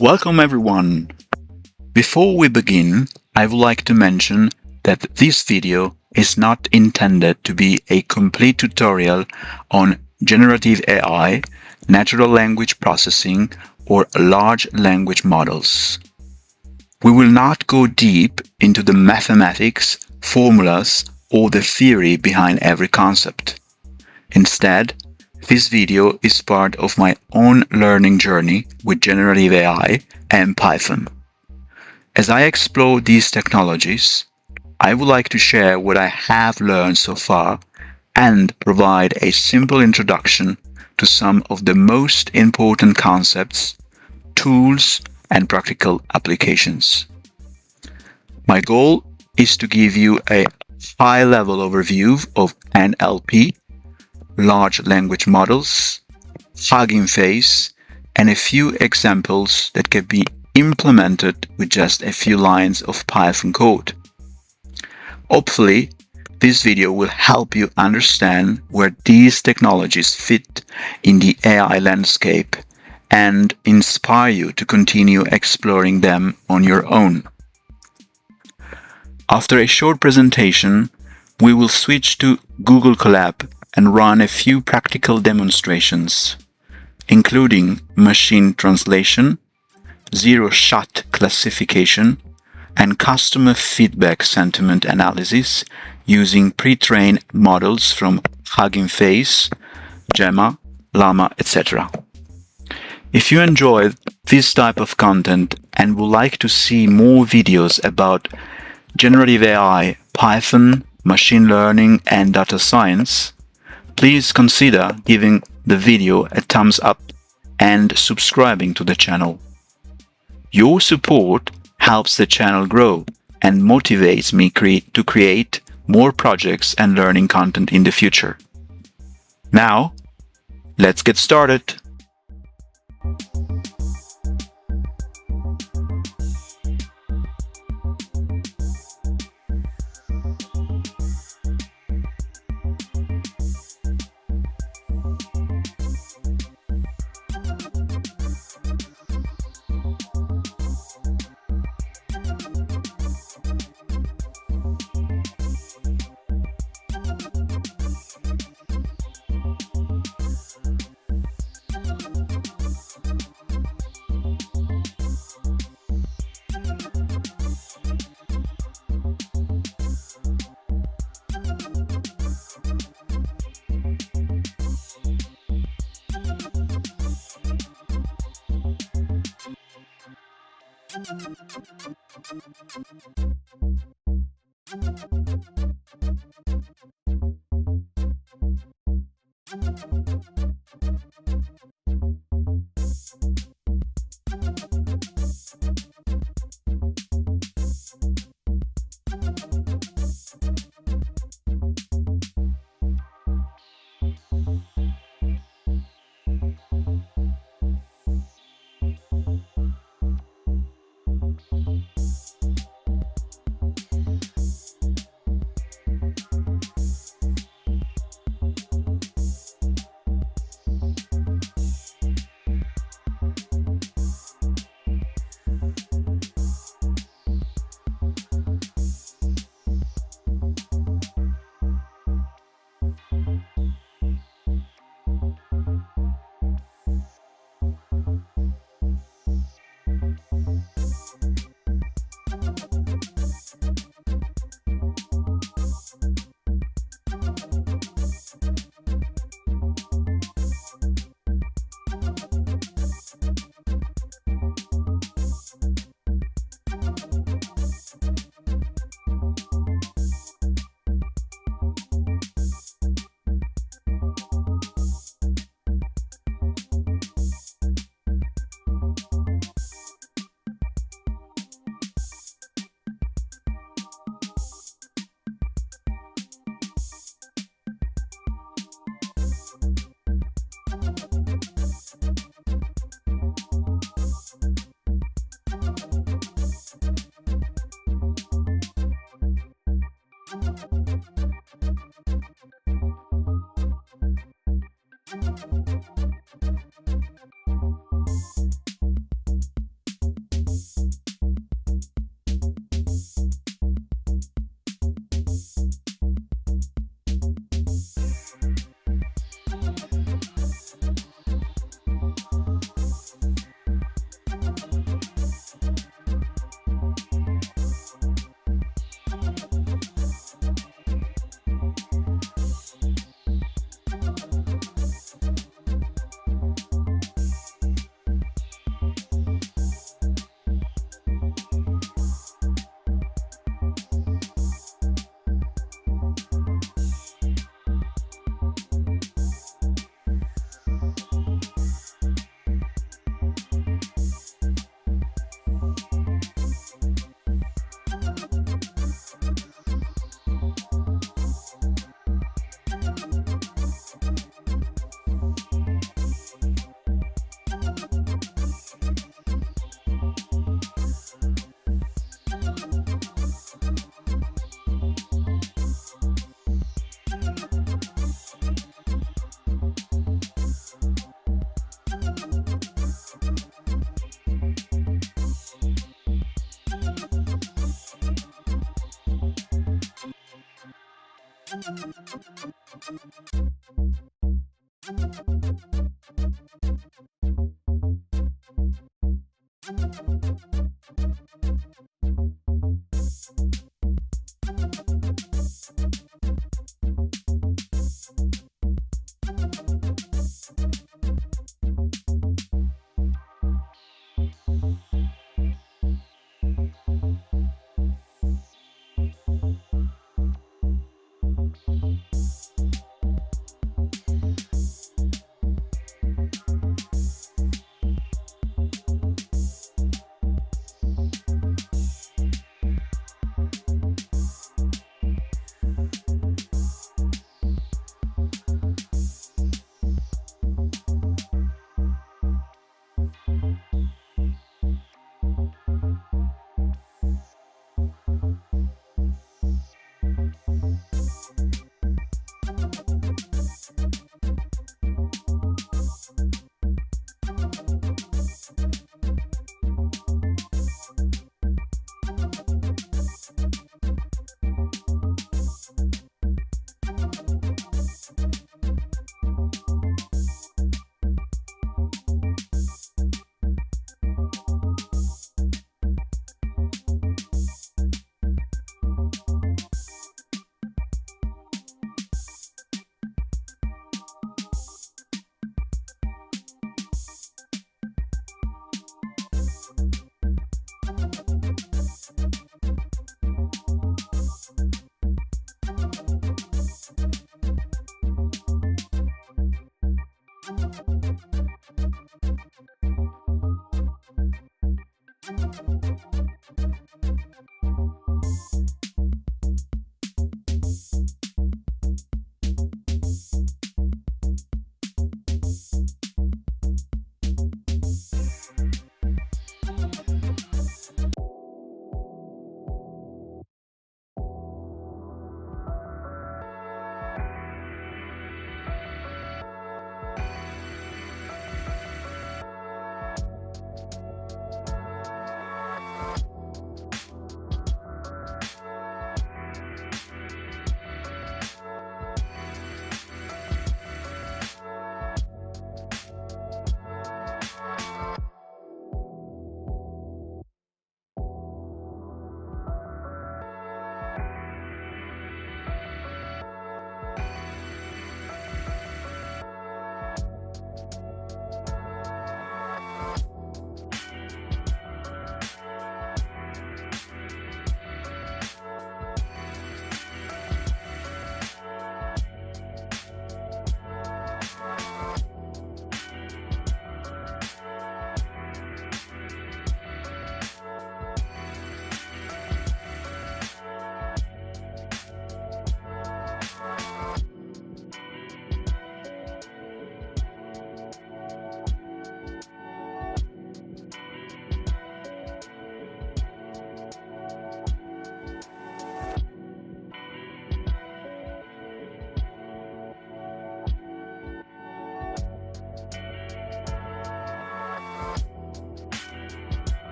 Welcome everyone! Before we begin, I would like to mention that this video is not intended to be a complete tutorial on generative AI, natural language processing, or large language models. We will not go deep into the mathematics, formulas, or the theory behind every concept. Instead, this video is part of my own learning journey with generative AI and Python. As I explore these technologies, I would like to share what I have learned so far and provide a simple introduction to some of the most important concepts, tools, and practical applications. My goal is to give you a high-level overview of NLP, large language models, Hugging Face, and a few examples that can be implemented with just a few lines of Python code. Hopefully, this video will help you understand where these technologies fit in the AI landscape and inspire you to continue exploring them on your own. After a short presentation, we will switch to Google Colab and run a few practical demonstrations, including machine translation, zero-shot classification, and customer feedback sentiment analysis using pre-trained models from Hugging Face, Gemma, Llama, etc. If you enjoyed this type of content and would like to see more videos about generative AI, Python, machine learning, and data science, please consider giving the video a thumbs up and subscribing to the channel. Your support helps the channel grow and motivates me to create more projects and learning content in the future. Now, let's get started.